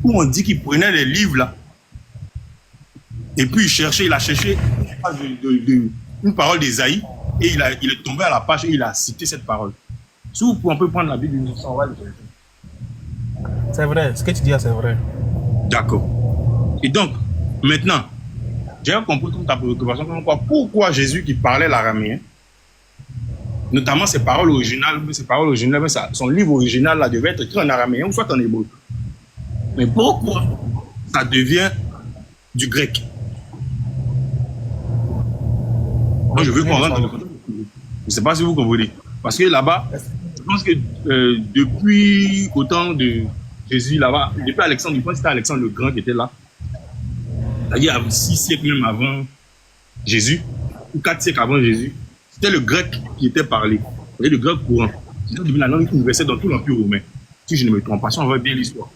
où on dit qu'il prenait les livres là, et puis il a cherché une parole d'Ésaïe, et il est tombé à la page et il a cité cette parole. Si on peut prendre la Bible, on va le chercher. C'est vrai, ce que tu dis, c'est vrai. D'accord. Et donc, maintenant, j'ai compris toute ta préoccupation. Pourquoi Jésus qui parlait l'araméen, notamment ses paroles originales, son livre original là, devait être écrit en araméen ou soit en hébreu. Mais pourquoi ça devient du grec? Moi, je veux comprendre. Je ne sais pas si vous comprenez. Parce que là-bas, je pense que depuis autant de Jésus là-bas, depuis Alexandre, je pense que c'était Alexandre le Grand qui était là. C'est-à-dire 6 siècles même avant Jésus, ou 4 siècles avant Jésus, c'était le grec qui était parlé. C'est le grec courant. C'était devenu la langue universelle dans tout l'Empire romain. Si je ne me trompe pas, si on voit bien l'histoire.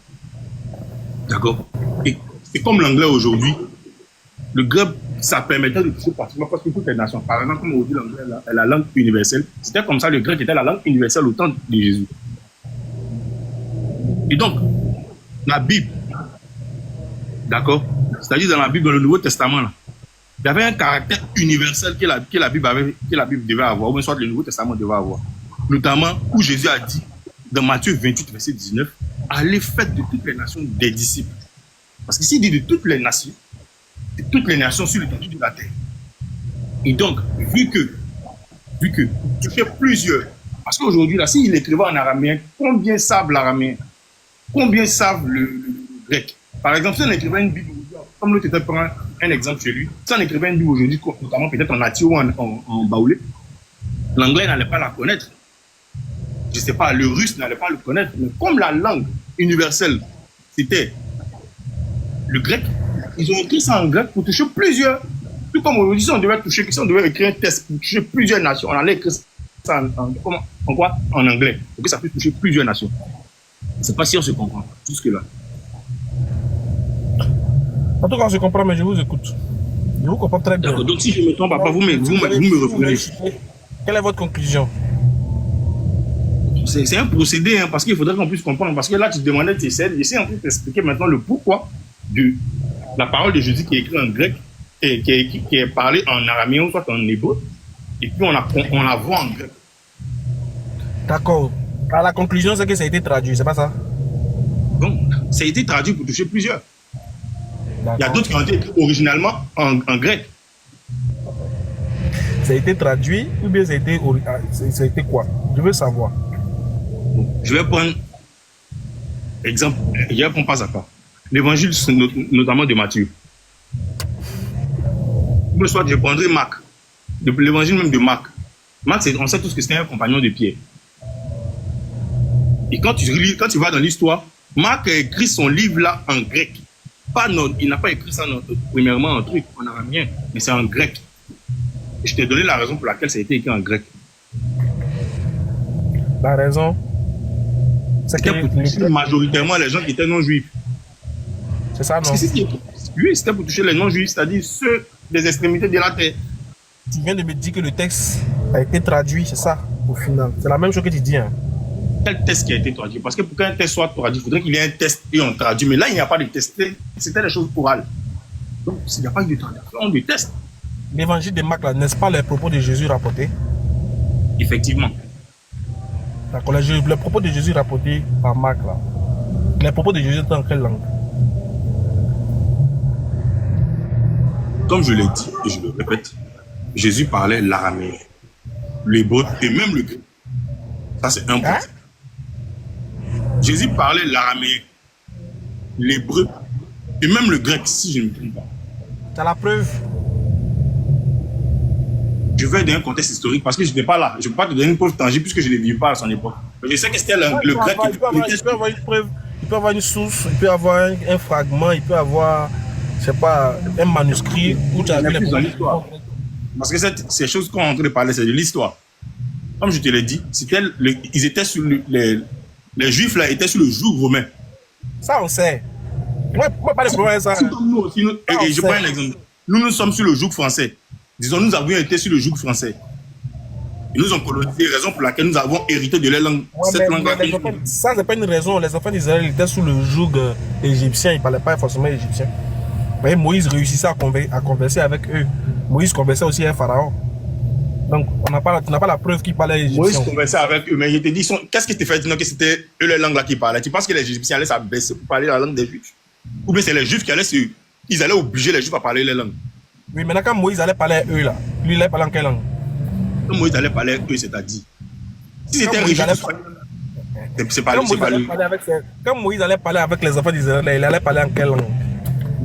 D'accord? Et c'est comme l'anglais aujourd'hui. Le grec, ça permettait de toucher pratiquement presque toutes les nations. Par exemple, comme aujourd'hui l'anglais est la langue universelle, c'était comme ça, le grec était la langue universelle au temps de Jésus. Et donc, la Bible, d'accord? C'est-à-dire dans la Bible, dans le Nouveau Testament, là, il y avait un caractère universel que la Bible devait avoir, ou bien soit le Nouveau Testament devait avoir. Notamment où Jésus a dit, dans Matthieu 28, verset 19, allez faites de toutes les nations des disciples. Parce que s'il dit de toutes les nations sur l'étendue de la terre. Et donc, vu que tu fais plusieurs, parce qu'aujourd'hui, là, s'il écrivait en araméen, combien savent l'araméen? Combien savent le grec? Par exemple, si on écrivait une Bible, comme l'autre était prend un exemple chez lui, si on écrivait une Bible aujourd'hui, notamment peut-être en Atio ou en baoulé, l'anglais n'allait pas la connaître. Je ne sais pas, le russe n'allait pas le connaître. Mais comme la langue universelle, c'était le grec, ils ont écrit ça en grec pour toucher plusieurs. Tout comme aujourd'hui, si on devait écrire un test pour toucher plusieurs nations, on allait écrire ça en quoi? En anglais, pour que ça puisse toucher plusieurs nations. Je ne sais pas si on se comprend jusque-là. En tout cas, je comprends, mais je vous écoute. Je vous comprends très bien. Donc, si je me trompe, papa, vous me reprenez. Quelle est votre conclusion? C'est un procédé, hein, parce qu'il faudrait qu'on puisse comprendre. Parce que là, tu demandais, j'essaie en fait d'expliquer maintenant le pourquoi de la parole de Jésus qui est écrite en grec, et qui est parlée en araméen ou soit en hébreu, et puis on la voit en grec. D'accord. La conclusion, c'est que ça a été traduit, c'est pas ça? Donc, ça a été traduit pour toucher plusieurs. Il y a d'autres qui ont été écrits originalement en grec. Ça a été traduit ou bien ça a été quoi? Je veux savoir. Je vais prendre exemple, je vais prendre pas à pas. L'évangile, notamment de Matthieu. Ou soit je prendrai Marc, l'évangile même de Marc. Marc, on sait tous que c'était un compagnon de Pierre. Et quand tu vas dans l'histoire, Marc a écrit son livre là en grec. Il n'a pas écrit ça premièrement en araméen, mais c'est en grec. Et je t'ai donné la raison pour laquelle ça a été écrit en grec. La raison, c'est que majoritairement les gens qui étaient non-juifs. C'est ça, non? Oui, c'était pour toucher les non-juifs, c'est-à-dire ceux des extrémités de la terre. Tu viens de me dire que le texte a été traduit, c'est ça, au final. C'est la même chose que tu dis, hein? Quel test qui a été traduit? Parce que pour qu'un test soit traduit, il faudrait qu'il y ait un test et on traduit. Mais là, il n'y a pas de test. C'était des choses orales. Donc, il n'y a pas eu de traduction, de test. L'évangile de Marc, n'est-ce pas les propos de Jésus rapportés? Effectivement. D'accord, les propos de Jésus rapportés par Marc, là. Les propos de Jésus dans quelle langue? Comme je l'ai dit et je le répète, Jésus parlait l'araméen, l'hébreu et même le grec. Ça, c'est un point. Jésus parlait l'araméen, l'hébreu et même le grec, si je ne me trompe pas. Tu as la preuve? Je vais donner un contexte historique parce que je n'étais pas là. Je ne peux pas te donner une preuve tangible puisque je ne l'ai vu pas à son époque. Mais je sais que c'était le grec. Il peut avoir une preuve, il peut avoir une source, il peut avoir un fragment, il peut avoir, je sais pas, un manuscrit où tu as vu les l'histoire. Parce que ces choses qu'on est en train de parler, c'est de l'histoire. Comme je te l'ai dit, ils étaient sur les Juifs là étaient sur le joug romain. Ça on sait. Moi pas de problème avec ça. Nous aussi, et je prends un exemple. Nous sommes sur le joug français. Disons, nous avions été sur le joug français. Ils nous ont colonisé, raison pour laquelle nous avons hérité de leur langue. Ouais, Cette langue-là. ça, c'est pas une raison. Les enfants d'Israël étaient sous le joug égyptien. Ils ne parlaient pas forcément égyptien. Mais Moïse réussissait à converser avec eux. Moïse conversait aussi avec Pharaon. Donc, tu n'as pas la preuve qu'il parlait égyptien. Moïse conversait avec eux, mais je te dis, qu'est-ce qui te fait dire que c'était eux les langues là qui parlaient? Tu penses que les Égyptiens allaient s'abaisser pour parler la langue des Juifs? Ou bien c'est les Juifs qui allaient ils allaient obliger les Juifs à parler les langues? Oui, maintenant quand Moïse allait parler à eux là, lui il allait parler en quelle langue? Quand Moïse allait parler avec eux, c'est-à-dire, si c'était un régime, c'est pas lui. Quand Moïse allait parler avec les enfants d'Israël, il allait parler en quelle langue?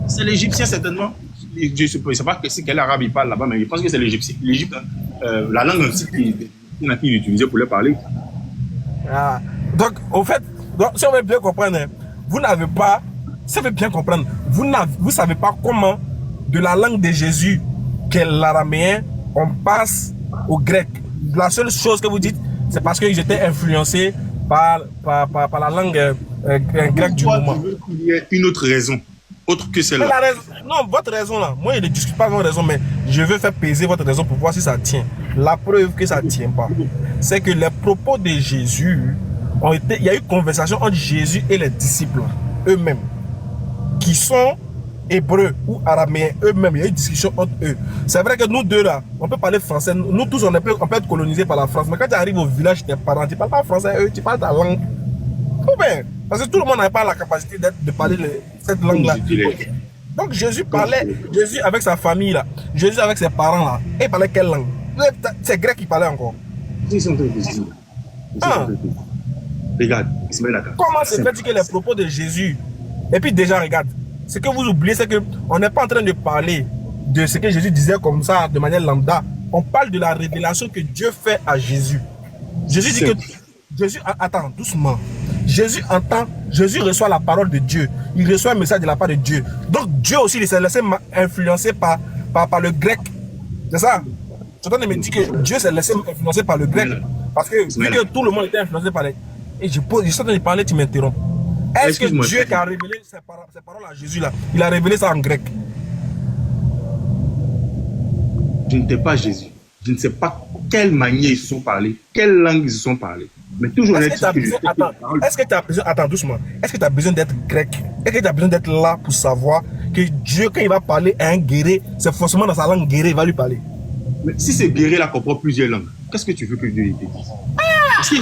C'est l'Égyptien certainement. Je ne sais pas quel arabe il parle là-bas, mais je pense que c'est l'Égyptien. L'Égypte, la langue aussi qu'il utilisait pour les parler. Ah. Donc, au fait, si on veut bien comprendre, vous n'avez pas, si on veut bien comprendre, vous ne savez pas comment, de la langue de Jésus, qui est l'araméen, on passe au grec. La seule chose que vous dites, c'est parce qu'ils étaient influencés par la langue grecque du moment. Il y a une autre raison, autre que celle-là. Non, votre raison là, moi je ne discute pas votre raison, mais je veux faire peser votre raison pour voir si ça tient. La preuve que ça ne tient pas, c'est que les propos de Jésus ont été, il y a eu conversation entre Jésus et les disciples eux-mêmes, qui sont hébreux ou araméens eux-mêmes. Il y a eu une discussion entre eux. C'est vrai que nous deux là, on peut parler français. Nous tous, on peut être colonisés par la France. Mais quand tu arrives au village, tes parents, tu ne parles pas français, eux, tu parles ta langue. Tout bien. Parce que tout le monde n'a pas la capacité de parler cette langue-là. Okay. Donc Jésus parlait, Jésus avec sa famille là, Jésus avec ses parents là, et il parlait quelle langue? C'est grec qui parlait encore. Regarde, comment c'est fait que les propos de Jésus, et puis déjà regarde, ce que vous oubliez, c'est qu'on n'est pas en train de parler de ce que Jésus disait comme ça, de manière lambda. On parle de la révélation que Dieu fait à Jésus. Jésus dit que... Jésus, attends, doucement. Jésus reçoit la parole de Dieu. Il reçoit un message de la part de Dieu. Donc Dieu aussi, il s'est laissé influencer par le grec. C'est ça? Tu es en train de me dire que Dieu s'est laissé influencer par le grec. Parce que vu que tout le monde était influencé par les... Et je suis en train de parler, tu m'interromps. Est-ce que Dieu qui a révélé ses paroles à Jésus là, il a révélé ça en grec? Je ne sais pas Jésus. Je ne sais pas quelle manière ils se sont parlés, quelle langue ils se sont parlés. Mais toujours est-ce que tu as besoin, attends doucement, est-ce que tu as besoin d'être grec? Est-ce que tu as besoin d'être là pour savoir que Dieu, quand il va parler à un guéré, c'est forcément dans sa langue guéré, il va lui parler? Mais si c'est guéré là, comprend plusieurs langues, qu'est-ce que tu veux que Dieu te dise? Parce que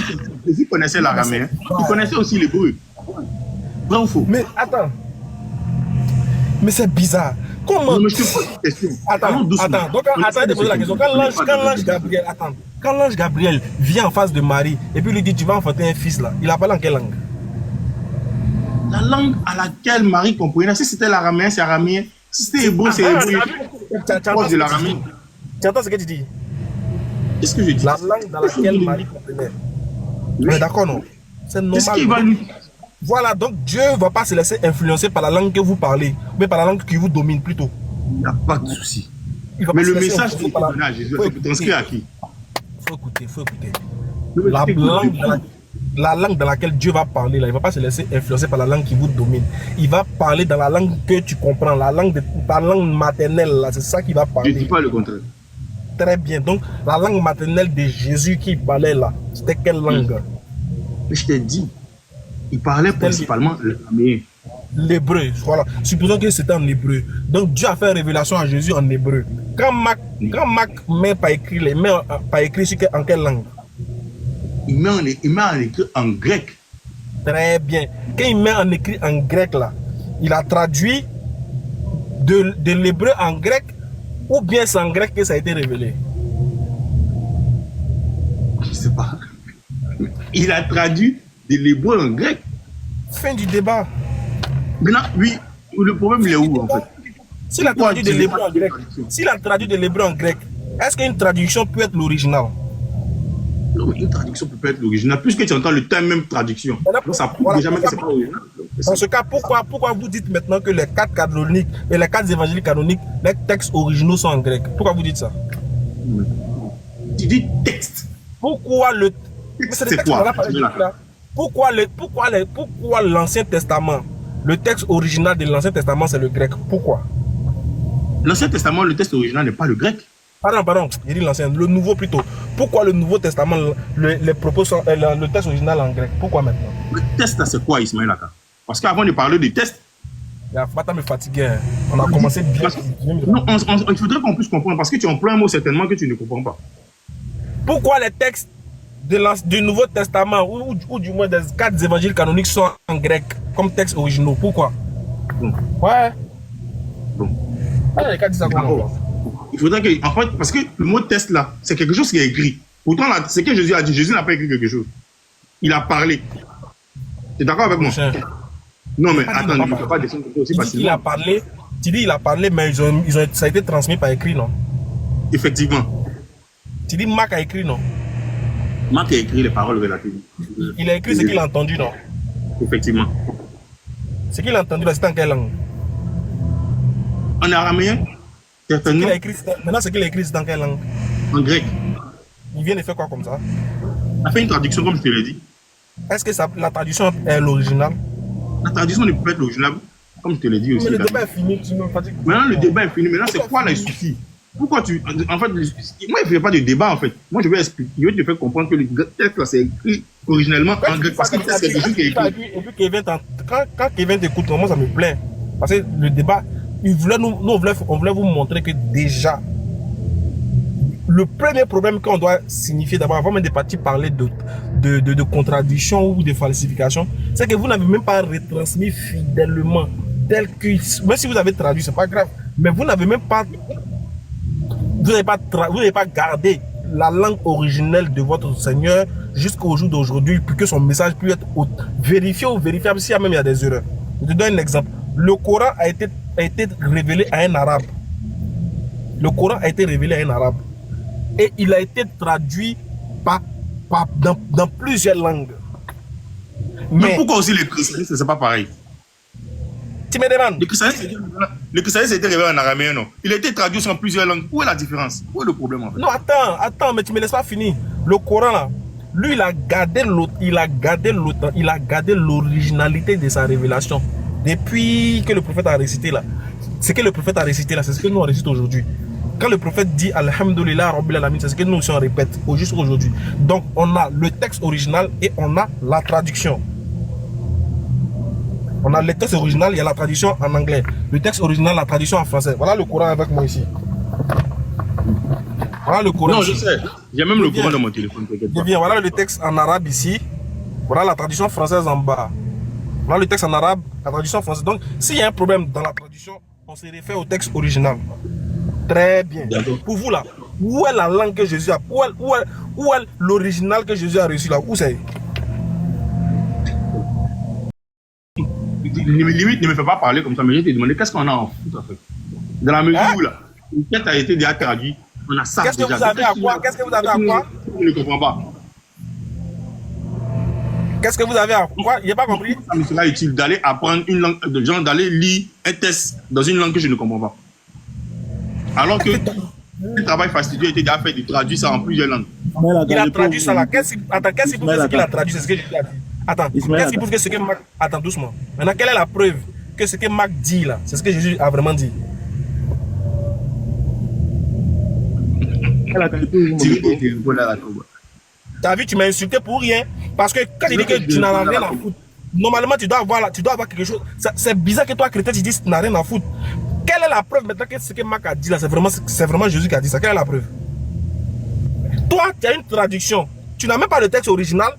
Jésus connaissait l'araméen, il connaissait aussi l'hébreu. Vrai ou faux? Mais attends. Mais c'est bizarre. Comment? Non, mais je te pose une question. Attends. Donc, attends de poser la question. Quand l'ange Gabriel vient en face de Marie et puis lui dit tu vas enfanter un fils là, il a parlé en quelle langue? La langue à laquelle Marie comprenait. Si c'était l'araméen, c'est araméen. Si c'était hébreu, c'est hébreu. Proche de l'araméen. Tu entends ce que tu dis? Qu'est-ce que je dis? La langue dans laquelle Marie comprenait. Mais d'accord, non? C'est normal. Qu'est-ce qu'il va lui... Voilà, donc Dieu ne va pas se laisser influencer par la langue que vous parlez, mais par la langue qui vous domine plutôt. Il n'y a pas de souci. Mais le message qu'il faut donner à Jésus, c'est transcrit à qui? Il faut écouter. La langue dans laquelle Dieu va parler, là, il ne va pas se laisser influencer par la langue qui vous domine. Il va parler dans la langue que tu comprends, ta langue maternelle, là, c'est ça qu'il va parler. Je ne dis pas le contraire. Très bien. Donc, la langue maternelle de Jésus qui parlait là, c'était quelle langue? Mais je t'ai dit. Il parlait principalement l'araméen. L'hébreu, voilà. Supposons que c'était en hébreu. Donc Dieu a fait révélation à Jésus en hébreu. Quand Marc met pas écrit en quelle langue? Il met en écrit en grec. Très bien. Quand il met en écrit en grec là, il a traduit de l'hébreu en grec ou bien c'est en grec que ça a été révélé? Je ne sais pas. Il a traduit de l'hébreu en grec. Fin du débat. Maintenant, oui, le problème il est où en fait? S'il a traduit de l'hébreu en grec, est-ce qu'une traduction peut être l'original? Non, mais une traduction peut être l'original, puisque tu entends le terme même traduction. Donc ça prouve déjà même que c'est pas original. Dans ce cas, pourquoi vous dites maintenant que les 4 canoniques et les 4 évangiles canoniques, les textes originaux sont en grec? Pourquoi vous dites ça? Tu dis texte. Pourquoi le texte c'est quoi? Pourquoi l'Ancien Testament, le texte original de l'Ancien Testament, c'est le grec? Pourquoi? L'Ancien Testament, le texte original n'est pas le grec. Pardon, il dit l'ancien, le nouveau plutôt. Pourquoi le Nouveau Testament, les propos sont, le texte original en grec? Pourquoi maintenant? Le test, là, c'est quoi, Ismaël Aka? Parce qu'avant de parler des tests, Il faut pas me fatiguer. Hein. On a commencé bien. Non, il faudrait qu'on puisse comprendre, parce que tu emploies un mot certainement que tu ne comprends pas. Pourquoi les textes du Nouveau Testament, ou du moins des 4 évangiles canoniques, sont en grec, comme textes originaux? Pourquoi? Bon. Ouais. Bon. Ah, les 4 disent ça comment? Il faudrait que, en fait, parce que le mot test là, c'est quelque chose qui est écrit. Pourtant, là, c'est que Jésus a dit. Jésus n'a pas écrit quelque chose. Il a parlé. Tu es d'accord avec moi? Non, mais attends, il ne faut pas descendre aussi facilement. Il a parlé, tu dis il a parlé, mais ça a été transmis par écrit, non? Effectivement. Tu dis Marc a écrit, non? Marc a écrit les paroles relatives. Il a écrit ce qu'il a entendu, non? Effectivement. Ce qu'il a entendu, c'est en quelle langue? En araméen? Certainement. Maintenant, ce qu'il a écrit, c'est dans quelle langue? En grec. Il vient de faire quoi comme ça? Il a fait une traduction, comme je te l'ai dit. Est-ce que la traduction est l'original? La traduction ne peut pas être originale, comme je te l'ai dit aussi. Mais le débat est fini, tu me fatigues. Maintenant, le débat est fini. Maintenant, c'est quoi les soucis? Pourquoi tu. En fait, moi, il ne fait pas de débat, en fait. Moi, je vais expliquer. Je vais te faire comprendre que le texte, là, c'est écrit originellement en grec. Parce que c'est quelque chose qui est écrit. Et puis, Kevin, quand Kevin t'écoute, moi, ça me plaît. Parce que le débat, on voulait vous montrer que déjà, le premier problème qu'on doit signifier d'abord, avant même de partir parler de contradiction ou de falsification, c'est que vous n'avez même pas retransmis fidèlement, tel que, même si vous avez traduit, c'est pas grave, mais vous n'avez même pas, vous n'avez pas gardé la langue originelle de votre Seigneur jusqu'au jour d'aujourd'hui, pour que son message puisse être vérifié ou vérifiable s'il y a même des erreurs. Je te donne un exemple. Le Coran a été révélé à un arabe. Le Coran a été révélé à un arabe. Et il a été traduit dans plusieurs langues. Mais pourquoi aussi les christianistes, c'est pas pareil? Tu me demandes? Le christianisme a été révélé en araméen, non? Il a été traduit en plusieurs langues. Où est la différence? Où est le problème, en fait? Non, attends, mais tu me laisses pas finir. Le Coran, là, lui, il a gardé l'originalité de sa révélation. Depuis que le prophète a récité, là. Ce que le prophète a récité, là, c'est ce que nous, on récite aujourd'hui. Quand le prophète dit Alhamdulillah Rabbil Alamin, c'est ce que nous aussi on répète juste aujourd'hui. Donc on a le texte original et on a la traduction. On a le texte original, il y a la traduction en anglais. Le texte original, la traduction en français. Voilà le Coran avec moi ici. Voilà le Coran. Non, je sais. J'ai même le Coran dans mon téléphone. Voilà le texte en arabe ici. Voilà la traduction française en bas. Voilà le texte en arabe, la traduction française. Donc s'il y a un problème dans la traduction, on se réfère au texte original. Très bien. Pour vous là, où est la langue que Jésus a? Où est l'original que Jésus a reçu là? Où c'est? Limite, ne me fais pas parler comme ça, mais je vais te demander qu'est-ce qu'on a en foot en fait. Dans la mesure où là, le texte a été déjà traduit, on a ça. Qu'est-ce que vous avez à quoi? Qu'est-ce que vous avez à quoi? Je ne comprends pas. Qu'est-ce que vous avez à quoi? Il n'a pas compris? Ça me sera utile d'aller apprendre une langue, de gens d'aller lire un test dans une langue que je ne comprends pas. Alors que le travail fastidieux était déjà fait de traduire ça en plusieurs langues. Il a traduit ça là. Qu'est-ce qui prouve ce qu'il a traduit? C'est ce que j'ai dit. Attends, qu'est-ce qui prouve que ce que Marc... Attends, doucement. Maintenant, quelle est la preuve que ce que Marc dit là, c'est ce que Jésus a vraiment dit? T'as vu, tu m'as insulté pour rien. Parce que quand tu dis que tu n'as rien à foutre, normalement tu dois avoir quelque chose. C'est bizarre que toi, chrétien, tu dis que tu n'as rien à foutre. Quelle est la preuve maintenant que ce que Marc a dit là, c'est vraiment Jésus qui a dit ça? Quelle est la preuve? Toi, tu as une traduction. Tu n'as même pas le texte original.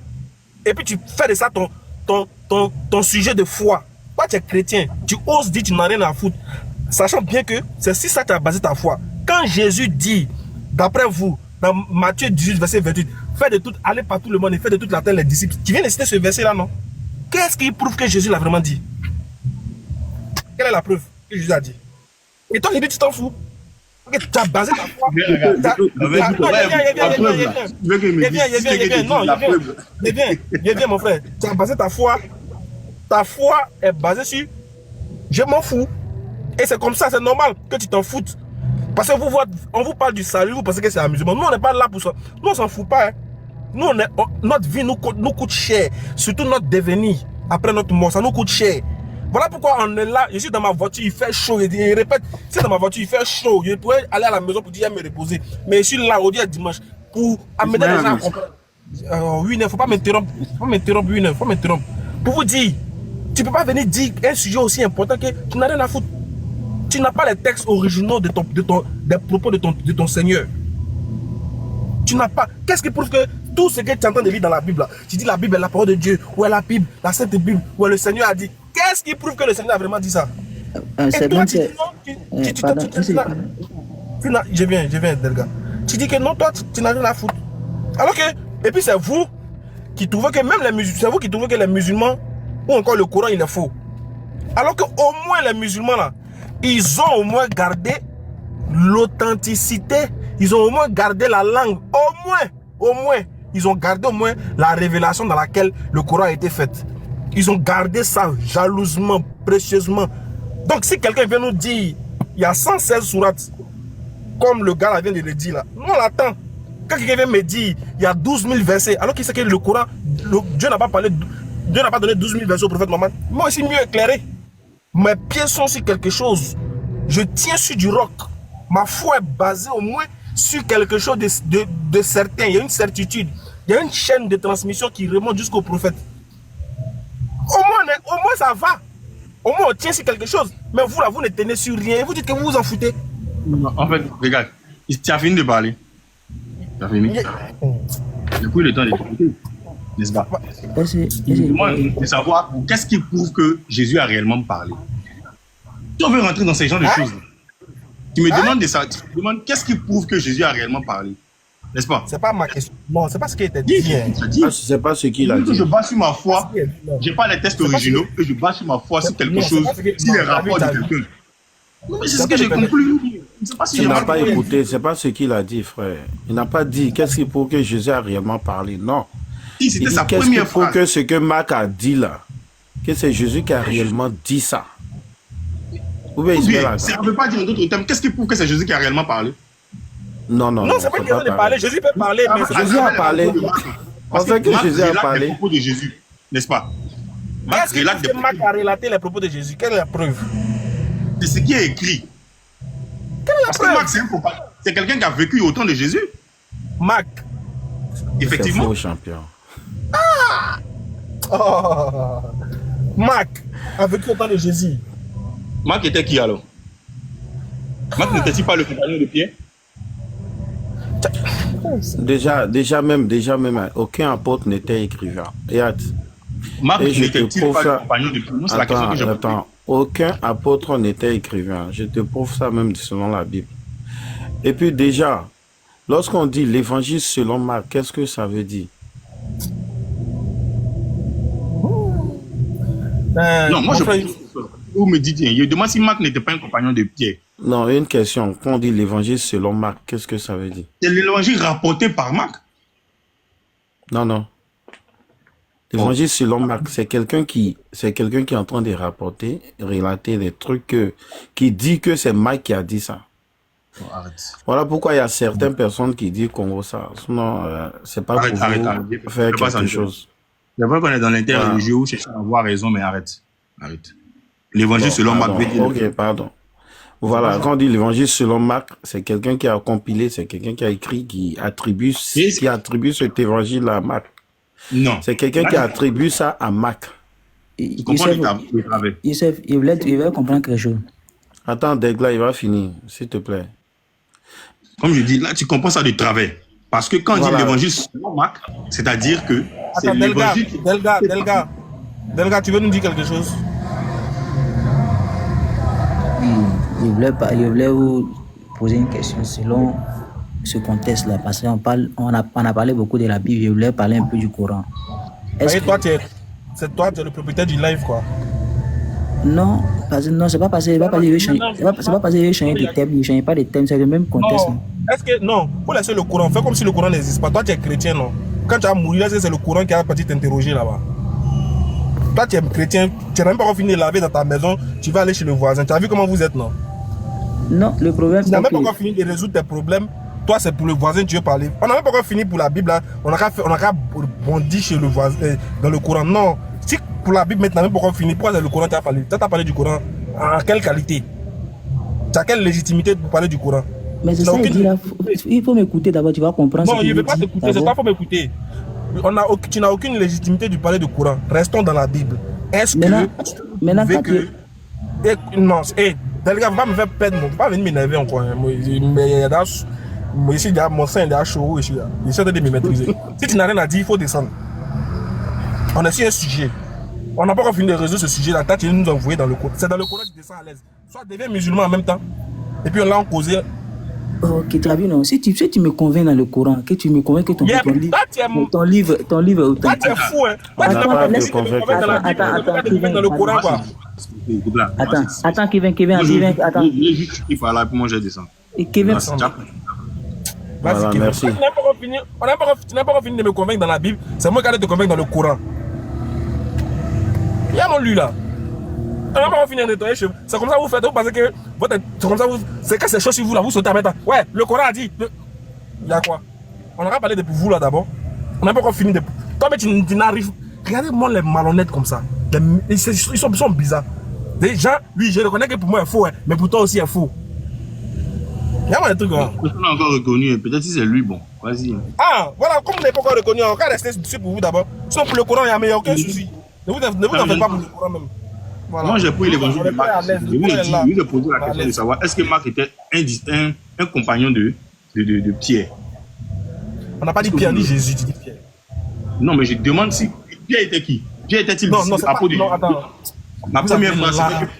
Et puis tu fais de ça ton sujet de foi. Toi, tu es chrétien. Tu oses dire que tu n'as rien à foutre. Sachant bien que c'est si ça tu as basé ta foi. Quand Jésus dit, d'après vous, dans Matthieu 18, verset 28, faites de tout, allez par tout le monde et faites de toute la terre les disciples. Tu viens de citer ce verset-là, non? Qu'est-ce qui prouve que Jésus l'a vraiment dit? Quelle est la preuve que Jésus a dit? Et toi, il dit, tu t'en fous. Tu as basé ta foi. Viens, mon frère. Tu as basé ta foi. Ta foi est basée sur je m'en fous. Et c'est comme ça, c'est normal que tu t'en foutes. Parce que on vous parle du salut, vous pensez que c'est amusement. Nous, on n'est pas là pour ça. Nous, on s'en fout pas. Hein. Nous, notre vie nous coûte cher. Surtout notre devenir après notre mort. Ça nous coûte cher. Voilà pourquoi on est là. Je suis dans ma voiture, il fait chaud. Il répète, c'est dans ma voiture, il fait chaud. Je pourrais aller à la maison pour dire me reposer. Mais je suis là, aujourd'hui, dimanche. pour amener les gens à comprendre. Oui, il ne faut pas m'interrompre. Faut m'interrompre. Pour vous dire, tu ne peux pas venir dire un sujet aussi important que tu n'as rien à foutre. Tu n'as pas les textes originaux des propos de ton Seigneur. Tu n'as pas. Qu'est-ce qui prouve que tout ce que tu entends de lire dans la Bible, là, tu dis la Bible est la parole de Dieu, ou est la Bible, la Sainte Bible, ou le Seigneur a dit. Qu'est-ce qui prouve que le Seigneur a vraiment dit ça? Et toi, tu dis non, je viens, Delga. Tu dis que non, toi, tu n'as rien à foutre. Alors que, et puis c'est vous qui trouvez que même les musulmans, c'est vous qui trouvez que les musulmans, ou encore le Coran, il est faux. Alors que au moins les musulmans, là, ils ont au moins gardé l'authenticité, ils ont au moins gardé la langue, au moins, ils ont gardé au moins la révélation dans laquelle le Coran a été fait. Ils ont gardé ça jalousement, précieusement. Donc si quelqu'un vient nous dire, il y a 116 sourates, comme le gars là vient de le dire là, nous on l'attend. Quand quelqu'un vient me dire, il y a 12 000 versets, alors qu'il sait que le Coran, Dieu n'a pas donné 12 000 versets au prophète Mohammed. Moi aussi mieux éclairé. Mes pieds sont sur quelque chose. Je tiens sur du roc. Ma foi est basée au moins sur quelque chose de certain. Il y a une certitude. Il y a une chaîne de transmission qui remonte jusqu'au prophète. Au moins ça va. Au moins on tient sur quelque chose. Mais vous là, vous ne tenez sur rien. Vous dites que vous vous en foutez. En fait, regarde, tu as fini de parler. Tu as fini. J'ai pris le temps d'écouter. N'est-ce pas? Moi, je veux savoir qu'est-ce qui prouve que Jésus a réellement parlé. Si on veut rentrer dans ces genres de choses, tu me demandes de ça. Tu me demandes qu'est-ce qui prouve que Jésus a réellement parlé. N'est-ce pas? C'est pas ma question. Non, c'est pas ce qui était dit. C'est pas ce qu'il a dit. Je base sur ma foi. J'ai pas les tests originaux et je base sur ma foi sur quelque chose, sur les rapports de quelqu'un. Non, mais c'est ce que j'ai conclu. Il n'a pas écouté, c'est pas ce qu'il a dit, frère. Il n'a pas dit qu'est-ce qui prouve que Jésus a réellement parlé. Non. Si, c'était sa qu'est-ce qui première prouve phrase. que ce que Marc a dit là, que c'est Jésus qui a réellement dit ça. Ou bien ça ne veut pas dire en d'autres termes. Qu'est-ce qui prouve que c'est Jésus qui a réellement parlé? Non, c'est pas qu'il a parlé. Jésus peut parler, mais Jésus a parlé. On fait que Jésus a parlé. Les propos de Jésus, n'est-ce pas? Est-ce que Marc a relaté les propos de Jésus? Quelle est la preuve? C'est ce qui est écrit. Parce que Marc, c'est quelqu'un qui a vécu au temps de Jésus. Marc. Effectivement. C'est faux, champion. Oh. Marc a vécu au temps de Jésus. Marc était qui alors? Marc n'était-il pas le compagnon de Pierre? Déjà même, aucun apôtre n'était écrivain. Marc Et je n'était-il te prouve pas ça. le compagnon de Pierre? C'est la question que j'ai posée. Aucun apôtre n'était écrivain. Je te prouve ça même selon la Bible. Et puis déjà, lorsqu'on dit l'évangile selon Marc, qu'est-ce que ça veut dire? Non, moi vous me dites, je demande si Marc n'était pas un compagnon de Pierre. Non, une question. Quand on dit l'évangile selon Marc, qu'est-ce que ça veut dire? C'est l'évangile rapporté par Marc. Non. L'évangile selon Marc, c'est quelqu'un qui est en train de rapporter, relater des trucs qui dit que c'est Marc qui a dit ça. Oh, arrête. Voilà pourquoi il y a certaines personnes qui disent qu'on voit ça. Sinon, c'est pas pour arrête. faire quelque chose. C'est vrai qu'on est dans l'interreligieux où chercher à avoir raison, mais arrête. L'évangile selon Marc. Ok, pardon. Voilà, quand on dit l'évangile selon Marc, c'est quelqu'un qui a compilé, c'est quelqu'un qui a écrit, qui attribue cet évangile à Marc. Non. C'est quelqu'un qui attribue ça à Marc. Youssef, il voulait comprendre quelque chose. Attends, Degla, il va finir, s'il te plaît. Comme je dis, là, tu comprends ça de travers. Parce que quand on dit l'évangile selon Marc, c'est-à-dire que c'est l'évangile... Delga, tu veux nous dire quelque chose? Il voulait vous poser une question selon ce contexte-là, parce qu'on a parlé beaucoup de la Bible, il voulait parler un peu du Coran. Et toi, tu es le propriétaire du live, quoi. Non, c'est pas parce que il veut changer de thème, il ne change pas de thème, c'est le même contexte. Non, faut laisser le Coran, fais comme si le Coran n'existe pas. Toi, tu es chrétien, non? Quand tu as mouru, là, c'est le Coran qui a parti t'interroger là-bas. Toi, tu es chrétien, tu n'as même pas encore fini de laver dans ta maison, tu vas aller chez le voisin. Tu as vu comment vous êtes, non? Non, le problème, tu n'as même pas encore fini de résoudre tes problèmes. Toi, c'est pour le voisin que tu veux parler. On n'a même pas encore fini pour la Bible, là. On a qu'à bondir chez le voisin, dans le Coran. Non, si pour la Bible, maintenant, même pas encore fini, pourquoi c'est le Coran que tu as parlé? Tu as parlé du Coran en quelle qualité? Tu as quelle légitimité pour parler du Coran? Mais c'est Tu n'as ça, il aucune dit là, légitimité. il faut m'écouter d'abord, tu vas comprendre Non, ce il ne qu'il veut pas dit. t'écouter, c'est toi, il faut m'écouter. Tu n'as aucune légitimité du parler du Coran. Restons dans la Bible. Est-ce que Maintenant, vous quand que... Non, les gars, va me faire perdre, mon... pas venir m'énerver encore. Hein. Mais ici, mon sein est chaud. J'essaie de me maîtriser. Si tu n'as rien à dire, il faut descendre. On est sur un sujet. On n'a pas encore fini de résoudre ce sujet. La tâche, tu nous envoyer dans le Coran. C'est dans le Coran que tu descends à l'aise. Soit deviens musulman en même temps. Et puis on l'a en causé. Ok, tu as vu, non? Si tu me convaincs dans le Coran, que tu me convaincs que ton livre est authentique. Tu es fou, hein? Attends, Kevin, attends. Il faut aller pour manger descendre. Kevin, voilà, merci. Tu n'as pas encore fini de me convaincre dans la Bible. C'est moi qui allais te convaincre dans le Coran. Il y a mon lui là. On n'a pas encore fini de nettoyer chez vous. C'est comme ça que vous faites. Vous pensez que c'est comme ça vous. C'est que c'est chaud sur vous là. Vous sautez à mettre. Ouais, le Coran a dit. Il y a quoi? On n'a pas parlé de vous là d'abord. On n'a pas encore fini de. Toi, mais tu n'arrives. Regardez-moi les malhonnêtes comme ça. Ils sont bizarres. Des gens, oui, je reconnais que pour moi, il est faux, hein, mais pour toi aussi, il est faux. Il y a des trucs. Hein. On l'a encore reconnu. Peut-être si c'est lui, bon. Vas-y. Ah, voilà, comme vous n'avez pas encore reconnu, on va rester dessus pour vous d'abord. Sinon, pour le Coran, il n'y a aucun souci. Ne vous en faites pas pour le Coran même. Voilà. Moi, j'ai pris l'évangile de Marc. Je lui ai posé la question de savoir est-ce que Marc était un compagnon de Pierre. On n'a pas dit Pierre ni Jésus, tu dis Pierre. Non, mais je demande si Pierre était qui? Pierre était-il apôtre de Jésus? Non, attends. Ma première phrase, c'est que...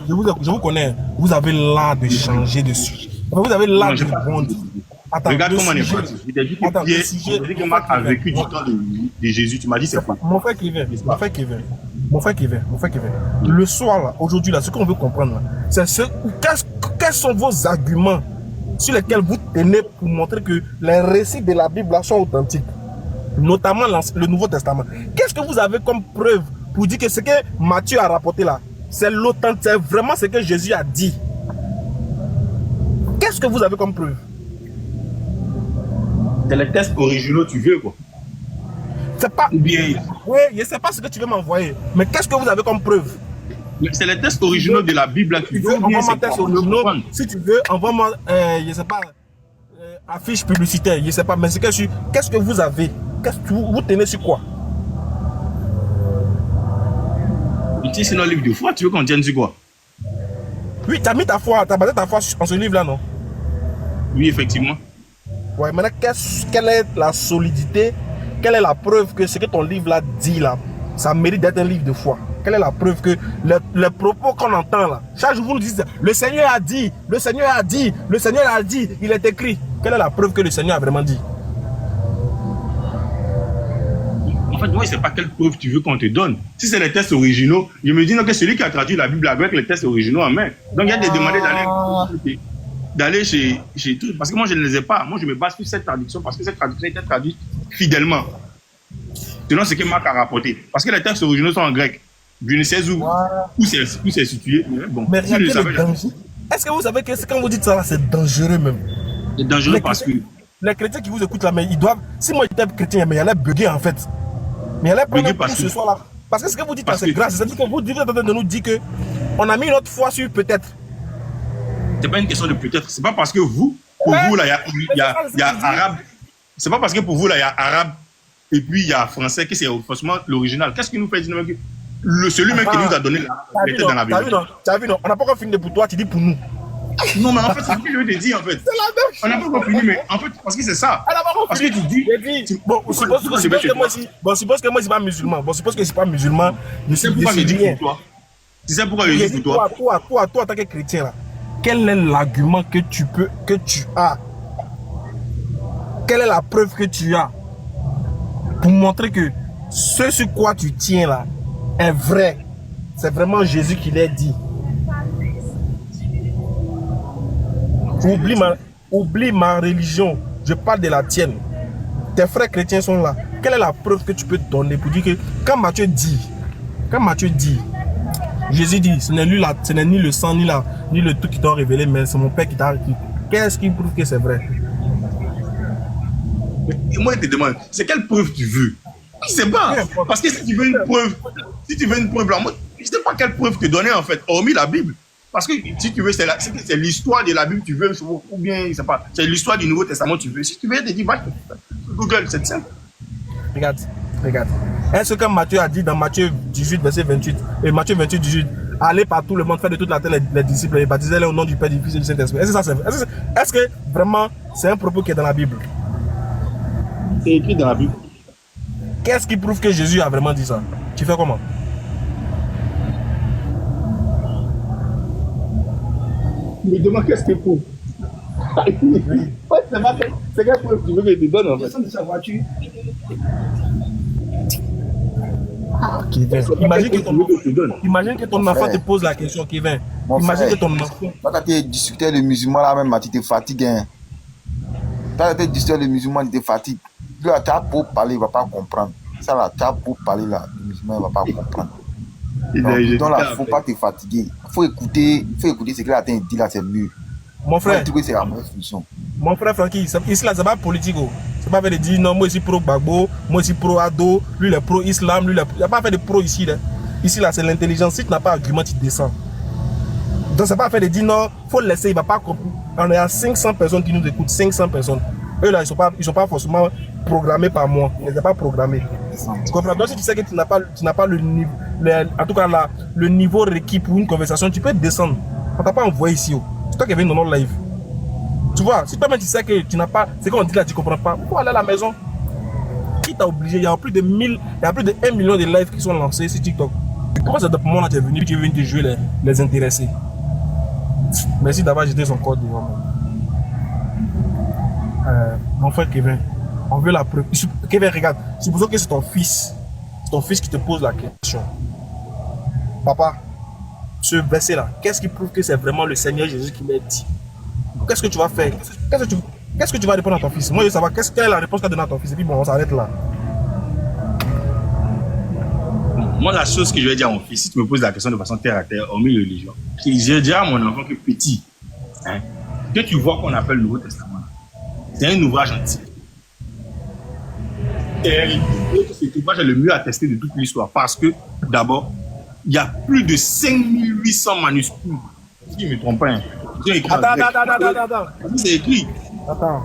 Je vous connais. Vous avez l'art de changer de sujet. Vous avez l'art de rebondir. Regarde comment on est parti. Je t'ai dit que Pierre, je t'ai dit que Marc a vécu du temps de Jésus. Tu m'as dit c'est faux. Mon frère Kevin. Le soir, là, aujourd'hui, là, ce qu'on veut comprendre, là, c'est quels sont vos arguments sur lesquels vous tenez pour montrer que les récits de la Bible là, sont authentiques, notamment le Nouveau Testament. Qu'est-ce que vous avez comme preuve pour dire que ce que Matthieu a rapporté là, c'est l'authentique, c'est vraiment ce que Jésus a dit? Qu'est-ce que vous avez comme preuve? C'est les textes originaux, tu veux quoi? C'est pas. Ou bien. Oui, je sais pas ce que tu veux m'envoyer, mais qu'est-ce que vous avez comme preuve? C'est les textes originaux de la Bible là que tu veux. Envoie-moi texte originaux. Si tu veux, envoie-moi, je sais pas, affiche publicitaire, je sais pas, mais qu'est-ce que vous avez? Qu'est-ce que vous tenez sur quoi? C'est notre livre de foi, tu veux qu'on tienne sur quoi? Oui, tu as mis ta foi, tu as basé ta foi en ce livre là, non? Oui, effectivement. Ouais, maintenant, quelle est la solidité? Quelle est la preuve que ce que ton livre là dit là, ça mérite d'être un livre de foi? Quelle est la preuve que les propos qu'on entend là, chaque jour vous nous dites, le Seigneur a dit, le Seigneur a dit, le Seigneur a dit, il est écrit. Quelle est la preuve que le Seigneur a vraiment dit? En fait, moi, je ne sais pas quelle preuve tu veux qu'on te donne. Si c'est les textes originaux, je me dis non, que celui qui a traduit la Bible avec les textes originaux en main. Donc, il y a des demandés d'aller chez tout. Parce que moi, je ne les ai pas. Moi, je me base sur cette traduction parce que cette traduction était traduite fidèlement. Selon ce que Marc a rapporté. Parce que les textes originaux sont en grec. Je ne sais où c'est situé. Bon, mais regardez le danger. Est-ce que vous savez que quand vous dites ça, c'est dangereux même? C'est dangereux parce que... Les chrétiens qui vous écoutent là, mais ils doivent... Si moi j'étais chrétien, mais il allait bugger en fait. Mais il allait prendre un coup ce soir là. Parce que ce que vous dites là, c'est grâce. C'est-à-dire que vous êtes en train de nous dire qu'on a mis notre foi sur peut-être. C'est pas une question de peut-être. C'est pas parce que vous, pour vous là, il y a arabe. C'est pas parce que pour vous là, il y a arabe et puis il y a français que c'est forcément l'original. Qu'est-ce qui nous fait dire que celui même qui nous a donné la dans la Bible? Tu as vu, non? On n'a pas encore fini de pour toi, tu dis pour nous. Non, mais en fait, c'est ce que je veux te dire en fait. C'est la même chose. On n'a pas encore fini, mais en fait, parce que c'est ça. Parce que tu dis. Bon, suppose que moi, je suis pas musulman. Bon, suppose que je suis pas musulman. Je sais pourquoi je dis pour toi. Tu sais pourquoi je dis pour toi. Toi, en tant que chrétien là, quel est l'argument que tu as? Quelle est la preuve que tu as pour montrer que ce sur quoi tu tiens là est vrai? C'est vraiment Jésus qui l'a dit. Oublie ma religion, je parle de la tienne. Tes frères chrétiens sont là. Quelle est la preuve que tu peux donner pour dire que quand Matthieu dit, Jésus dit, ce n'est ni le sang, ni le truc qui t'a révélé, mais c'est mon Père qui t'a dit. Qu'est-ce qui prouve que c'est vrai? Et moi, je te demande, c'est quelle preuve tu veux? Je ne sais pas. Parce que si tu veux une preuve, là, moi, je ne sais pas quelle preuve te donner en fait, hormis la Bible. Parce que si tu veux, c'est l'histoire de la Bible, tu veux, ou bien, c'est pas, c'est l'histoire du Nouveau Testament, tu veux. Si tu veux, te dis, va sur Google, c'est simple. Regarde. Est-ce que Matthieu a dit dans Matthieu 18, verset 28, et Matthieu 28, 18, allez par tout le monde, faire de toute la terre les disciples et baptisez-les au nom du Père, du Fils et du Saint-Esprit. Est-ce que vraiment c'est un propos qui est dans la Bible? C'est écrit dans la Bible. Qu'est-ce qui prouve que Jésus a vraiment dit ça? Tu fais comment? Me demande qu'est-ce qu'il prouve. C'est quelle preuve tu veux que je te donne en fait? Descends de sa voiture. Kevin, imagine que ton enfant te pose la question, Kevin. Imagine que ton enfant. Quand tu discutais le musulman là même, tu te fatigues. Hein. Quand tu discutais le musulman, tu te fatigues. Là, tu as pour parler, il ne va pas comprendre. Ça là, tu as pour parler là, le musulman ne va pas comprendre. Donc là, il ne faut pas te fatiguer. Il faut écouter ce qu'il a dit là, c'est mieux. Mon frère, c'est la meilleure solution. Mon frère Francky, ici là, c'est pas politique. C'est pas fait de dire non, moi je suis pro Gbagbo, moi je suis pro Ado, lui il est pro Islam, lui il n'y a pas fait de pro ici. Là. Ici là, c'est l'intelligence. Si tu n'as pas d'argument, tu descends. Donc c'est pas fait de dire non, faut le laisser, il va pas comprendre. On est à 500 personnes qui nous écoutent, 500 personnes. Eux là, ils sont pas forcément programmés par moi. Ils ne sont pas programmés. Tu comprends? Donc si tu sais que tu n'as pas le niveau, en tout cas là, le niveau requis pour une conversation, tu peux descendre. On t'a pas envoyé ici. C'est toi qui es venu dans notre live. Tu vois, si toi-même tu sais que tu n'as pas, c'est qu'on dit là, tu comprends pas, faut aller à la maison. Qui t'a obligé? Il y a plus de 1 million de lives qui sont lancés sur TikTok. Comment c'est pour moi là, tu es venu te jouer les intéressés? Merci d'avoir jeté son code devant moi. Mon frère Kevin, on veut la preuve. Kevin, regarde, supposons que c'est ton fils. C'est ton fils qui te pose la question. Papa, ce verset là, qu'est-ce qui prouve que c'est vraiment le Seigneur Jésus qui m'a dit? Qu'est-ce que tu vas faire? Qu'est-ce que tu vas répondre à ton fils? Moi, je veux savoir quelle est la réponse que tu as donnée à ton fils. Et puis bon, on s'arrête là. Moi, la chose que je vais dire à mon fils, si tu me poses la question de façon terre à terre, hormis religion, je dis à mon enfant que petit, hein, que tu vois qu'on appelle le Nouveau Testament, c'est un ouvrage antique. Et cet ouvrage est le mieux attesté de toute l'histoire parce que, d'abord, il y a plus de 5800 manuscrits. Si je ne me trompe pas, hein. Attends. C'est écrit. Attends.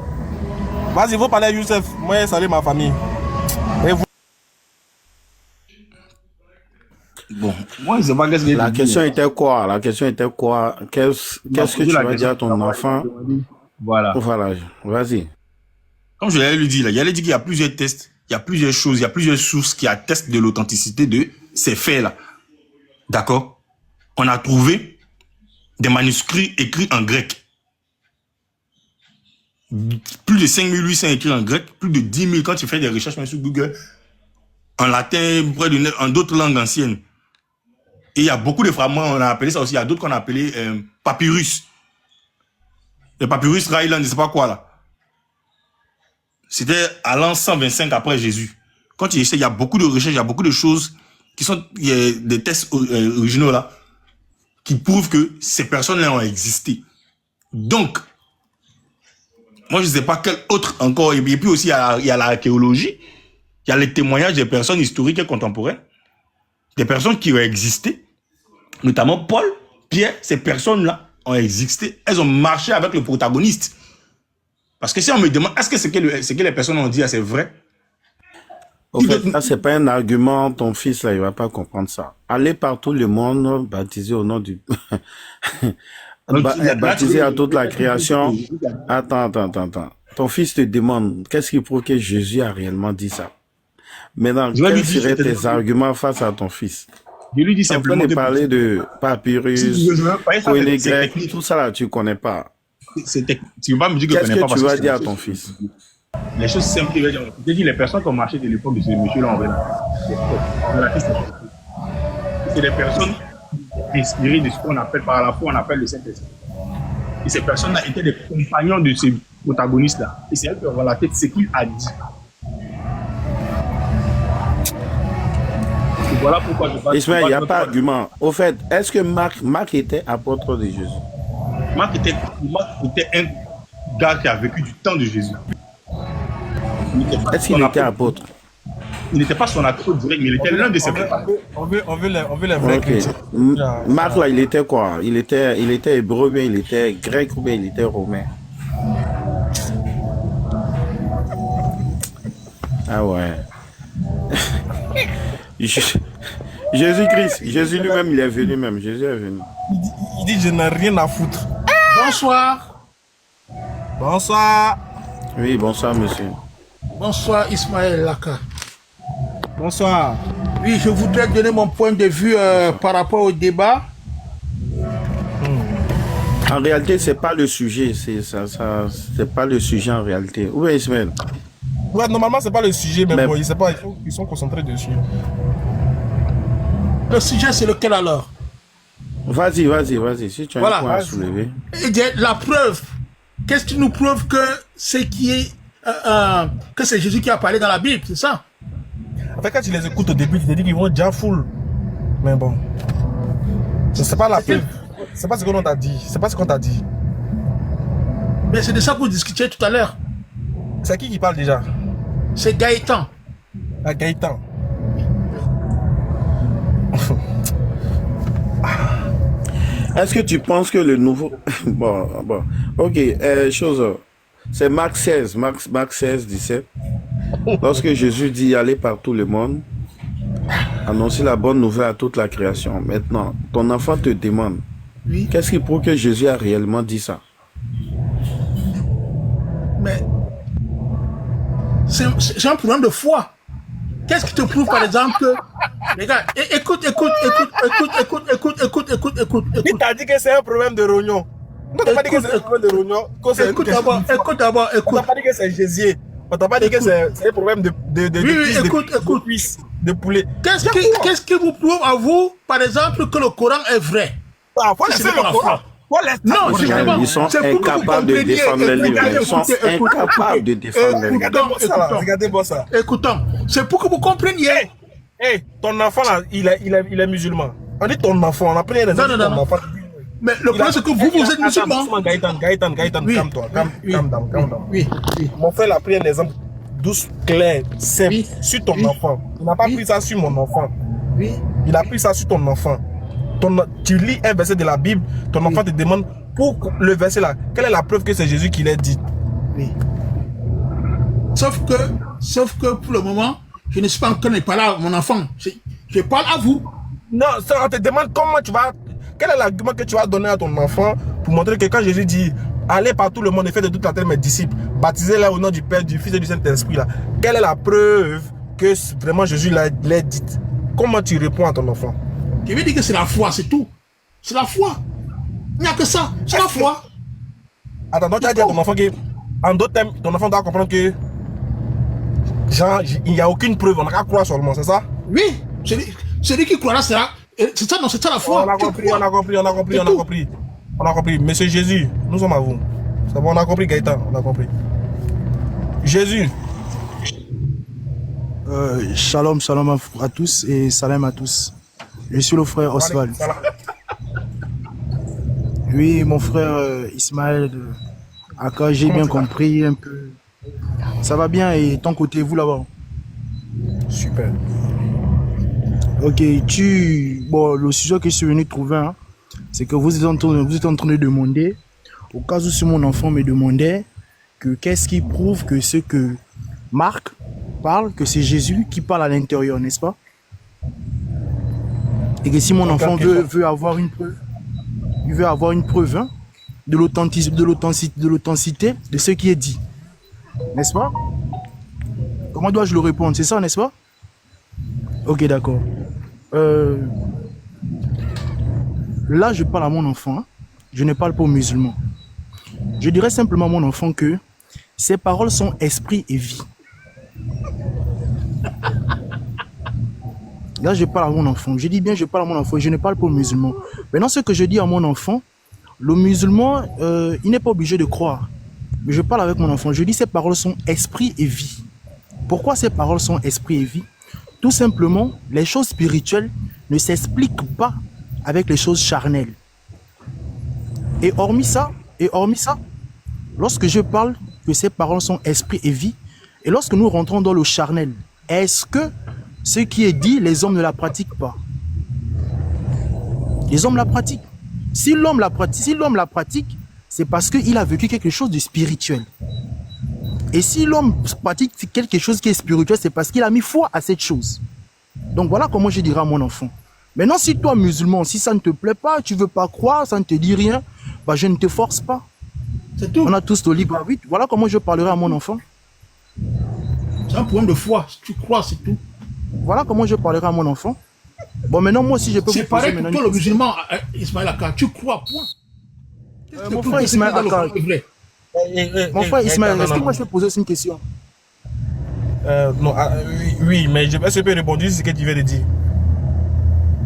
Vas-y, vous parlez à Youssef. Moi, salut ma famille. Et vous... Bon, moi, je sais pas qu'est-ce que La question était quoi? La question était quoi? Qu'est-ce que tu vas dire à ton enfant? Voilà. Voilà, vas-y. Comme je l'avais lui dit, là, il allait dire qu'il y a plusieurs tests, il y a plusieurs choses, il y a plusieurs sources qui attestent de l'authenticité de ces faits-là. D'accord? On a trouvé des manuscrits écrits en grec. Plus de 5800 écrits en grec, plus de 10 000 quand tu fais des recherches même sur Google, en latin, en d'autres langues anciennes. Et il y a beaucoup de fragments, on a appelé ça aussi, il y a d'autres qu'on a appelé papyrus. Le papyrus Rayland, je ne sais pas quoi là. C'était à l'an 125 après Jésus. Quand tu essaies, il y a beaucoup de recherches, il y a beaucoup de choses qui sont des tests originaux là, qui prouvent que ces personnes-là ont existé. Donc, moi je ne sais pas quel autre encore, et puis aussi il y a l'archéologie, il y a les témoignages des personnes historiques et contemporaines, des personnes qui ont existé, notamment Paul, Pierre, ces personnes-là ont existé, elles ont marché avec le protagoniste. Parce que si on me demande, est-ce que ce que les personnes ont dit, c'est vrai? Au fait, ça, c'est pas un argument, ton fils, là, il va pas comprendre ça. Allez par tout le monde, baptiser au nom du... baptiser à toute la création. Attends. Ton fils te demande, qu'est-ce qui prouve que Jésus a réellement dit ça? Maintenant, quels seraient tes arguments face à ton fils? Je lui dis simplement de parler de papyrus, poélie grecque, tout ça là, tu connais pas. Tu vas me dire que qu'est-ce que tu vas dire à ton fils? Les choses simples qu'il va dire. Je dis les personnes qui ont marché de l'époque de ce monsieur-là, on verra. C'est des personnes inspirées de ce qu'on appelle, par la foi, on appelle le Saint-Esprit. Et ces personnes-là étaient des compagnons de ces protagonistes-là. Et c'est elles qui ont relaté ce qu'il a dit. Et voilà pourquoi je parle. Ismaël, il n'y a pas d'argument. Au fait, est-ce que Marc était apôtre de Jésus? Marc était un gars qui a vécu du temps de Jésus. Est-ce qu'il était apôtre? Il n'était pas son apôtre direct, mais il était l'un de ses frères. On veut les vrais Ok. chrétiens. Marc, là, il était quoi? Il était hébreu, mais il était grec ou bien il était romain? Ah ouais. Jésus-Christ, Jésus lui-même, il est venu même. Jésus est venu. Il dit je n'ai rien à foutre. Bonsoir. Bonsoir. Oui, bonsoir, monsieur. Bonsoir Ismaël Laka. Bonsoir. Oui, je voudrais donner mon point de vue par rapport au débat. En réalité, c'est pas le sujet. C'est pas le sujet en réalité. Où est Ismaël? Ouais, normalement, c'est pas le sujet, mais, Mais- bon, ils sont concentrés dessus. Le sujet, c'est lequel alors? Vas-y. Si tu as Voilà, un point à vas-y. soulever. Eh bien, la preuve. Qu'est-ce qui nous prouve que c'est que c'est Jésus qui a parlé dans la Bible, c'est ça? En fait, quand tu les écoutes au début, tu te dis qu'ils vont déjà full. Mais bon. C'est pas la preuve. C'est pas ce qu'on t'a dit. C'est pas ce qu'on t'a dit. Mais c'est de ça que vous discutiez tout à l'heure. C'est qui parle déjà? C'est Gaëtan. À Gaëtan. Est-ce que tu penses que le nouveau... bon. Ok, chose... C'est Marc 16, Marc 16, 17. Lorsque Jésus dit aller par tout le monde, annoncer la bonne nouvelle à toute la création. Maintenant, ton enfant te demande, Oui. qu'est-ce qui prouve que Jésus a réellement dit ça? Mais c'est un problème de foi. Qu'est-ce qui te prouve, par exemple, que... Regarde, écoute. Il t'a dit que c'est un problème de rognon. On t'a pas dit que c'est un problème de rognon. Écoute d'abord. On t'a pas dit que c'est Jésus. On t'a pas dit que c'est un problème de cuisse, écoute. de cuisse, de poulet. Qu'est-ce qui vous prouve à vous, par exemple, que le Coran est vrai? Ah, faut Si laisser c'est pas le la Coran. foi. Faut laisser- Non, Ouais, justement, ils sont c'est pour que vous incapables de compreniez. défendre le livre. Ils sont incapables de défendre le livre. Regardez-moi ça là. Regardez-moi ça. Écoutons, c'est pour que vous compreniez. Hey, ton enfant là, il est musulman. On dit ton enfant, on a pris les Non, ton enfant. Mais le problème, c'est que vous êtes musulman. Gaëtan, Oui. calme-toi. Oui. Calme down. Oui. Mon frère a pris un exemple douce, clair, simple, Oui. sur ton Oui. enfant. Il n'a pas Oui. pris ça sur mon enfant. Oui. Il a pris ça sur ton enfant. Tu lis un verset de la Bible, ton enfant te demande pour le verset là, quelle est la preuve que c'est Jésus qui l'a dit? Oui. Sauf que pour le moment, je ne suis pas encore parlé à mon enfant. Je parle à vous. Non, ça, on te demande comment tu vas. Quel est l'argument que tu vas donner à ton enfant pour montrer que quand Jésus dit allez par tout le monde et faites de toute la terre mes disciples, baptisez-les au nom du Père, du Fils et du Saint-Esprit là. Quelle est la preuve que vraiment Jésus l'a dit? Comment tu réponds à ton enfant? Je vais dire que c'est la foi, c'est tout. C'est la foi. Il n'y a que ça. C'est la foi. Attends, donc tu as dit à ton enfant que, en d'autres termes, ton enfant doit comprendre que, genre, il n'y a aucune preuve, on n'a qu'à croire seulement, c'est ça? Oui. Celui qui croira sera. C'est ça, non, c'est ça la foi. On a compris. Monsieur Jésus, nous sommes à vous. C'est bon, on a compris, Gaëtan, on a compris. Jésus. Shalom à tous et salam à tous. Je suis le frère Oswald. Oui, mon frère Ismaël, Aka, j'ai bien compris un peu. Ça va bien et ton côté, vous là-bas? Super. Ok, bon, le sujet que je suis venu trouver, hein, c'est que vous êtes en train de demander, au cas où si mon enfant me demandait, que qu'est-ce qui prouve que ce que Marc parle, que c'est Jésus qui parle à l'intérieur, n'est-ce pas? Et que si mon enfant veut avoir une preuve, il veut avoir une preuve hein, de l'authenticité de ce qui est dit, n'est-ce pas? Comment dois-je le répondre? C'est ça, n'est-ce pas? Ok, d'accord. Là, je parle à mon enfant, hein. Je ne parle pas aux musulmans. Je dirais simplement à mon enfant que ces paroles sont esprit et vie. Là, je parle à mon enfant. Je dis bien, je parle à mon enfant. Je ne parle pas aux musulmans. Maintenant, ce que je dis à mon enfant, le musulman, il n'est pas obligé de croire. Mais je parle avec mon enfant. Je dis, ces paroles sont esprit et vie. Pourquoi ces paroles sont esprit et vie? Tout simplement, les choses spirituelles ne s'expliquent pas avec les choses charnelles. Et hormis ça, lorsque je parle que ces paroles sont esprit et vie, et lorsque nous rentrons dans le charnel, est-ce que ce qui est dit, les hommes ne la pratiquent pas? Les hommes la pratiquent. Si l'homme la pratique, c'est parce qu'il a vécu quelque chose de spirituel. Et si l'homme pratique quelque chose qui est spirituel, c'est parce qu'il a mis foi à cette chose. Donc voilà comment je dirais à mon enfant. Maintenant, si toi, musulman, si ça ne te plaît pas, tu ne veux pas croire, ça ne te dit rien, bah, je ne te force pas. C'est tout. On a tous le libre arbitre. Voilà comment je parlerai à mon enfant. C'est un problème de foi. Si tu crois, c'est tout. Voilà comment je parlerai à mon enfant. Bon, maintenant, moi aussi, je peux C'est vous poser pareil pour maintenant toi, le une question. musulman, Ismaël Aka. Tu crois, point. Mon frère Ismaël Aka. Mon frère Ismaël, est-ce que moi je peux poser aussi une question? Non, oui, mais est-ce que je peux répondre sur ce que tu viens de dire?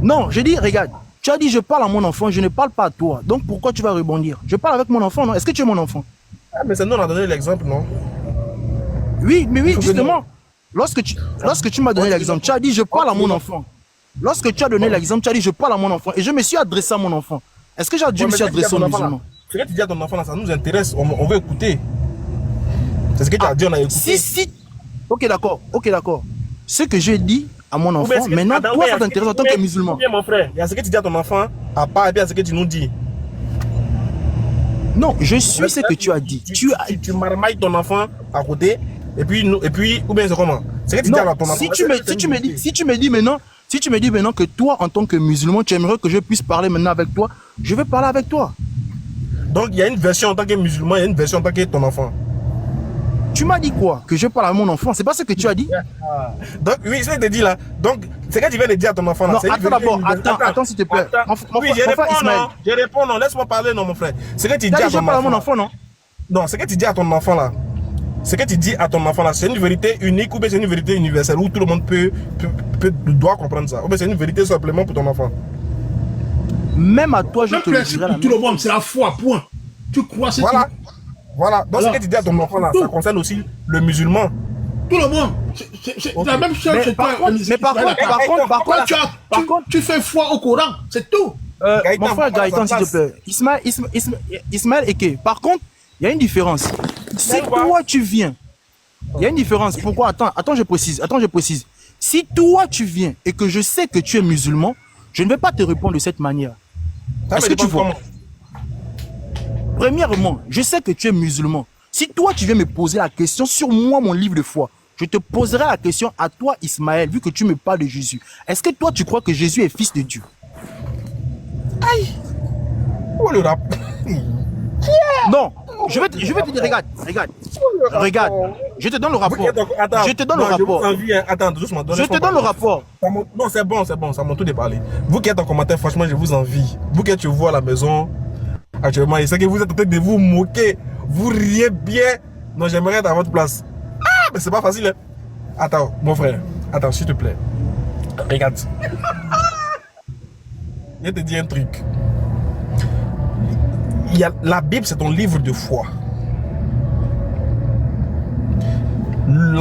Non, je dis, regarde, tu as dit je parle à mon enfant, je ne parle pas à toi. Donc pourquoi tu vas rebondir? Je parle avec mon enfant, non? Est-ce que tu es mon enfant? Ah, mais c'est nous, on a donné l'exemple, non? Oui, mais oui, justement. Lorsque tu m'as donné l'exemple, tu as dit je parle à mon enfant. Lorsque tu as donné l'exemple, tu as dit je parle à mon enfant. Et je me suis adressé à mon enfant. Est-ce que j'ai dû me suis adressé au musulman? Ce que tu dis à ton enfant, là, ça nous intéresse, on veut écouter. C'est ce que tu as dit, on a écouté. Si. Ok, d'accord. Ce que j'ai dit à mon enfant, maintenant, toi, ça t'intéresse en tant que musulman. Bien, mon frère, il y a ce que tu dis à ton enfant, à part, et bien ce que tu nous dis. Non, je suis ce que tu as dit. Tu marmailles ton enfant à côté, et puis, ou bien c'est comment? C'est que tu dis à ton enfant. Si tu me dis maintenant que toi, en tant que musulman, tu aimerais que je puisse parler maintenant avec toi, je vais parler avec toi. Donc, il y a une version en tant que musulman, il y a une version en tant que ton enfant. Tu m'as dit quoi? Que je parle à mon enfant? C'est pas ce que tu as dit? Donc, oui, c'est ce que je te dis là. Donc, c'est ce que tu viens de dire à ton enfant là. Non, attends d'abord, attends s'il te plaît. Oui, je réponds non, laisse-moi parler non, mon frère. C'est ce que tu dis à ton enfant. Je parle à mon enfant, non? Non, c'est ce que tu dis à ton enfant là. Ce que tu dis à ton enfant là, c'est une vérité unique ou bien c'est une vérité universelle où tout le monde doit comprendre ça. Ou bien c'est une vérité simplement pour ton enfant. Même à toi, je te le dirai. Tout le monde, c'est la foi, point. Tu crois, c'est tout. Voilà. Donc, ce que tu dis à ton enfant là, ça concerne aussi le musulman. Tout le monde. C'est la même chose que toi. Mais par contre, tu fais foi au Coran, c'est tout. Mon frère Gaëtan, s'il te plaît. Ismaël Eke. Par contre, il y a une différence. Si toi tu viens, il y a une différence. Pourquoi? Attends, je précise. Si toi tu viens et que je sais que tu es musulman, je ne vais pas te répondre de cette manière. Est-ce que tu vois? Premièrement, je sais que tu es musulman. Si toi tu viens me poser la question sur moi, mon livre de foi, je te poserai la question à toi, Ismaël, vu que tu me parles de Jésus. Est-ce que toi tu crois que Jésus est fils de Dieu? Aïe! Oh le rap! Non, je vais te dire, regarde, je te donne le rapport. Je te donne le rapport. Attends, doucement. Je te donne le rapport. Non, c'est bon, ça m'a tout déparlé. Vous qui êtes en commentaire, franchement, je vous envie. Vous qui êtes chez vous à la maison, actuellement, et c'est que vous êtes en train de vous moquer, vous riez bien. Non, j'aimerais être à votre place. Ah, mais c'est pas facile. Hein? Attends, mon frère, attends, s'il te plaît. Regarde. Je vais te dire un truc. La Bible, c'est ton livre de foi. Il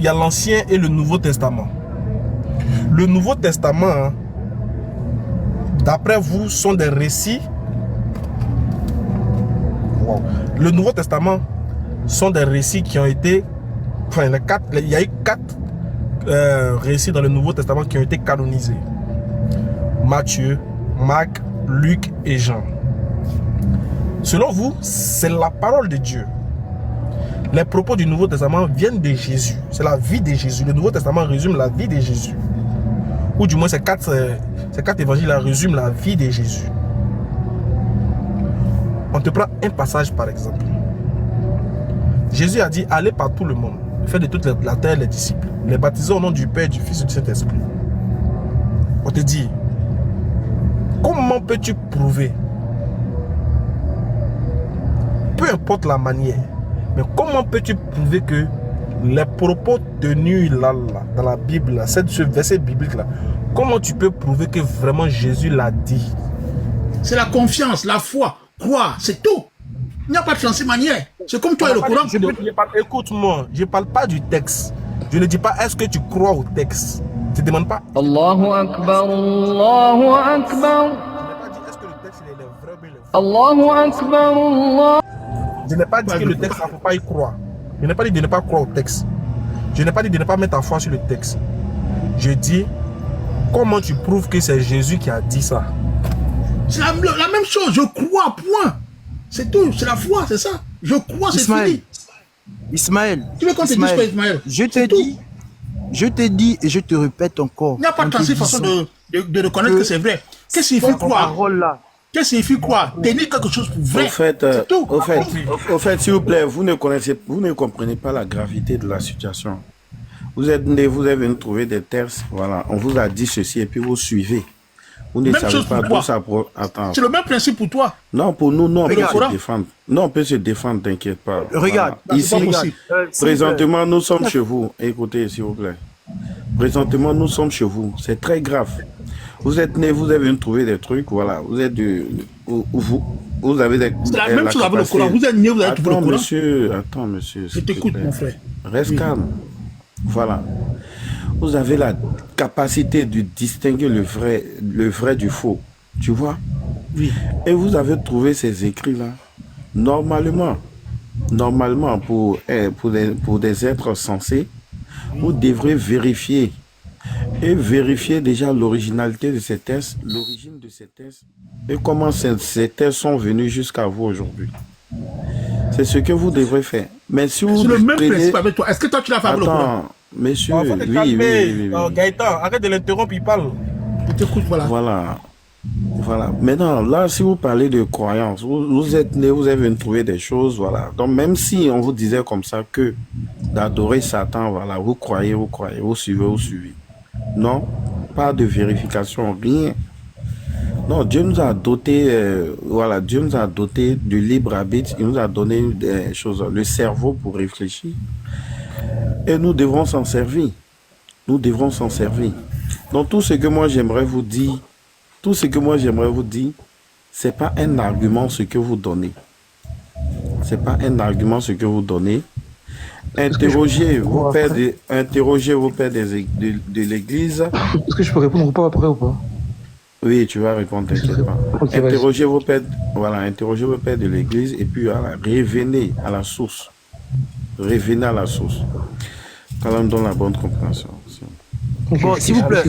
y a l'Ancien et le Nouveau Testament. Le Nouveau Testament, hein, d'après vous, sont des récits. Wow. Le Nouveau Testament sont des récits qui ont été... Enfin, il y a eu 4 récits dans le Nouveau Testament qui ont été canonisés. Matthieu, Marc, Luc et Jean. Selon vous, c'est la parole de Dieu. Les propos du Nouveau Testament viennent de Jésus. C'est la vie de Jésus. Le Nouveau Testament résume la vie de Jésus. Ou du moins, ces quatre évangiles résument la vie de Jésus. On te prend un passage par exemple. Jésus a dit, allez par tout le monde. Faites de toute la terre les disciples. Les baptisez au nom du Père, du Fils et du Saint-Esprit. On te dit, comment peux-tu prouver? Peu importe la manière, mais comment peux-tu prouver que les propos tenus là, dans la Bible, là, ce verset biblique là, comment tu peux prouver que vraiment Jésus l'a dit? C'est la confiance, la foi, croire, c'est tout. Il n'y a pas de chance manière. C'est comme toi et le Coran. Écoute-moi, je ne parle pas du texte. Je ne dis pas est-ce que tu crois au texte. Je ne demande pas. Allahu Akbar, Allahu Akbar. Allahu Akbar, Allah. Je n'ai pas dit que le texte, il ne faut pas y croire. Je n'ai pas dit de ne pas croire au texte. Je n'ai pas dit de ne pas mettre ta foi sur le texte. Je dis, comment tu prouves que c'est Jésus qui a dit ça? C'est la même chose, je crois, point. C'est tout, c'est la foi, c'est ça. Je crois, c'est fini. Ismaël, Tu veux qu'on te dise quoi, Ismaël? je te dis et je te répète encore. Il n'y a pas de 36 façons de reconnaître que c'est vrai. Qu'est-ce qu'il signifie croire? Qu'est-ce qu'il signifie croire? Tenir quelque chose pour vrai. C'est tout. Au fait, s'il vous plaît, vous ne comprenez pas la gravité de la situation. Vous êtes né, vous avez trouvé des textes, voilà, on vous a dit ceci et puis vous suivez. Vous ne Même savez chose pas pour d'où ça. C'est le même principe pour toi. Non, pour nous, non, on peut Regarde. se défendre. Non, on peut se défendre, t'inquiète pas. Regarde, Voilà. Ici, c'est présentement, nous sommes chez vous. Écoutez, s'il vous plaît. Présentement, nous sommes chez vous. C'est très grave. Vous êtes né, vous avez trouvé des trucs, voilà. Vous êtes vous avez des. C'est la même chose avec le Coran. Vous êtes né, vous avez trouvé le Coran. Attends, monsieur. Je t'écoute, mon frère. Reste calme. Voilà. Vous avez la capacité de distinguer le vrai du faux. Tu vois? Oui. Et vous avez trouvé ces écrits-là. Normalement, pour des êtres sensés, vous devrez vérifier. Et vérifier déjà l'originalité de ces tests, l'origine de ces tests, et comment ces tests sont venus jusqu'à vous aujourd'hui. C'est ce que vous devrez faire. Mais si vous C'est le même prenez... principe avec toi. Est-ce que toi, tu l'as fait avec le Coran? Attends, monsieur, Faut te calmer. Gaëtan, arrête de l'interrompre, il parle. Je t'écoute, voilà. Voilà. Maintenant, là, si vous parlez de croyance, vous êtes né, vous avez trouvé des choses, voilà. Donc, même si on vous disait comme ça que d'adorer Satan, voilà, vous croyez, vous suivez. Non, pas de vérification, rien. Non, Dieu nous a doté, Dieu nous a doté du libre arbitre, il nous a donné des choses, le cerveau pour réfléchir. Et nous devrons s'en servir. Donc, tout ce que moi j'aimerais vous dire, c'est pas un argument ce que vous donnez. Interrogez vos pères de l'église. Est-ce que je peux répondre ou pas après ou pas? Oui, tu vas répondre, t'inquiète pas. Okay, interrogez vos pères de l'église et puis voilà, revenez à la source. Quand on donne la bonne compréhension. Bon, s'il vous plaît,